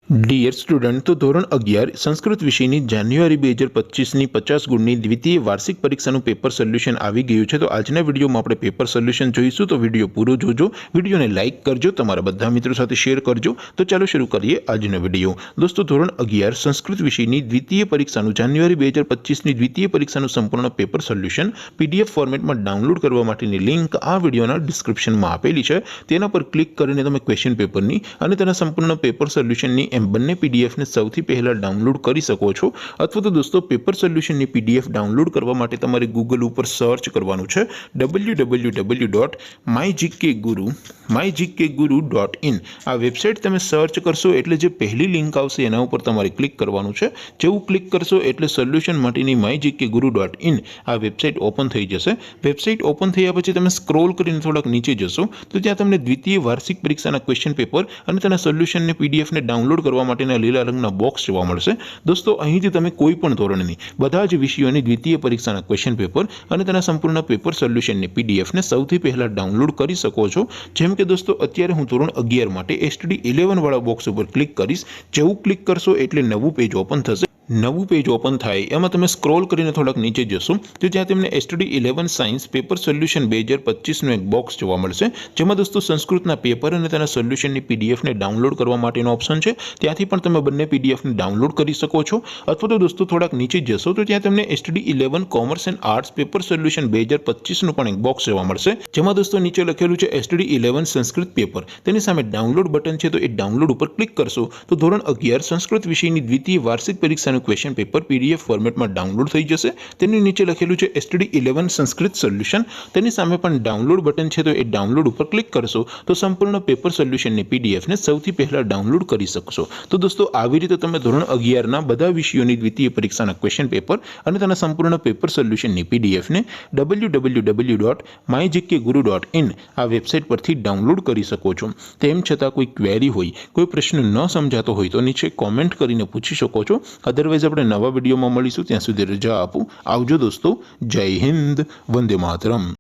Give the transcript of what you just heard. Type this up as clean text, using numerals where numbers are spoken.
Dear student, તો ધોરણ 11 સંસ્કૃત વિષયની જાન્યુઆરી 2025ની 50 ગુણની દ્વિતીય વાર્ષિક પરીક્ષાનું પેપર સોલ્યુશન આવી ગયું છે। તો આજના વિડીયોમાં આપણે પેપર સોલ્યુશન જોઈશું। તો વિડીયો પૂરો જોજો, વિડીયોને લાઇક કરજો, તમારા બધા મિત્રો સાથે શેર કરજો। તો ચાલો શરૂ કરીએ આજનો વિડીયો। દોસ્તો, ધોરણ 11 સંસ્કૃત વિષયની દ્વિતીય પરીક્ષાનું જાન્યુઆરી 2025ની દ્વિતીય પરીક્ષાનું સંપૂર્ણ પેપર સોલ્યુશન પીડીએફ ફોર્મેટમાં ડાઉનલોડ કરવા માટેની લિંક આ વિડીયોના ડિસ્ક્રિપ્શનમાં આપેલી છે। તેના પર ક્લિક કરીને તમે ક્વેશ્ચન પેપરની અને તેના સંપૂર્ણ પેપર સોલ્યુશનની બંને પીડીએફને સૌથી પહેલા ડાઉનલોડ કરી શકો છો। અથવા તો દોસ્તો, પેપર સોલ્યુશનની પીડીએફ ડાઉનલોડ કરવા માટે તમારે ગૂગલ ઉપર સર્ચ કરવાનું છે www.mygkguru.in। આ વેબસાઇટ તમે સર્ચ કરશો એટલે જે પહેલી લિંક આવશે એના ઉપર તમારે ક્લિક કરવાનું છે। જેવું ક્લિક કરશો એટલે સોલ્યુશન માટેની mygkguru.in આ વેબસાઇટ ઓપન થઈ જશે। વેબસાઇટ ઓપન થયા પછી તમે સ્ક્રોલ કરીને થોડાક નીચે જશો તો ત્યાં તમને દ્વિતીય વાર્ષિક પરીક્ષાના ક્વેશ્ચન પેપર અને તેના સોલ્યુશનની પીડીએફને ડાઉનલોડ કરવા માટેના લીલા રંગના બોક્સ જોવા મળશે। દોસ્તો, અહીંથી તમે કોઈ પણ ધોરણની બધા જ વિષયોની દ્વિતીય પરીક્ષાના ક્વેશ્ચન પેપર અને તેના સંપૂર્ણ પેપર સોલ્યુશનની પીડીએફને સૌથી પહેલા ડાઉનલોડ કરી શકો છો। જેમ કે દોસ્તો, અત્યારે હું ધોરણ 11 માટે STD 11 વાળા બોક્સ ઉપર ક્લિક કરીશ। જેવું ક્લિક કરશો એટલે નવું પેજ ઓપન થશે। નવું પેજ ઓપન થાય એમાં તમે સ્ક્રોલ કરીને થોડાક નીચે જશો તો ત્યાં તમને STD 11 સાયન્સ પેપર સોલ્યુશન 2025નું એક બોક્સ જોવા મળશે। જેમાં દોસ્તો સંસ્કૃતના પેપર અને તેના સોલ્યુશનની પીડીએફને ડાઉનલોડ કરવા માટેનો ઓપ્શન છે। ત્યાંથી પણ તમે બંને પીડીએફને ડાઉનલોડ કરી શકો છો। અથવા તો દોસ્તો થોડાક નીચે જશો તો ત્યાં તમને STD 11 commerce and arts paper solution 2025નું પણ એક બોક્સ જોવા મળશે। જેમાં દોસ્તો નીચે લખેલું છે STD 11 સંસ્કૃત પેપર, તેની સામે ડાઉનલોડ બટન છે, તો એ ડાઉનલોડ ઉપર ક્લિક કરશો તો ધોરણ 11 સંસ્કૃત વિષયની દ્વિતીય વાર્ષિક પરીક્ષાનું ક્વેશ્ચન પેપર પીડીએફ ફોર્મેટમાં ડાઉનલોડ થઈ જશે। તેની નીચે લખેલું છે STD 11 સંસ્કૃત સોલ્યુશન, તેની સામે પણ ડાઉનલોડ બટન છે, તો એ ડાઉનલોડ ઉપર ક્લિક કરશો તો સંપૂર્ણ પેપર સોલ્યુશનની પીડીએફને સૌથી પહેલા ડાઉનલોડ કરી શકશો। તો દોસ્તો, આવી રીતે તમે ધોરણ 11ના બધા વિષયોની દ્વિતીય પરીક્ષાના ક્વેશ્ચન પેપર અને તેના સંપૂર્ણ પેપર સોલ્યુશનની પીડીએફને www.mygkguru.in આ વેબસાઇટ પરથી ડાઉનલોડ કરી શકો છો। તેમ છતાં કોઈ ક્વેરી હોય, કોઈ પ્રશ્ન ન સમજાતો હોય તો નીચે કોમેન્ટ કરીને પૂછી શકો છો। અધરવાઇઝ આપણે નવા વિડીયોમાં મળીશું, ત્યાં સુધી રજા આપું। આવજો દોસ્તો, જય હિન્દ, વંદે માતરમ।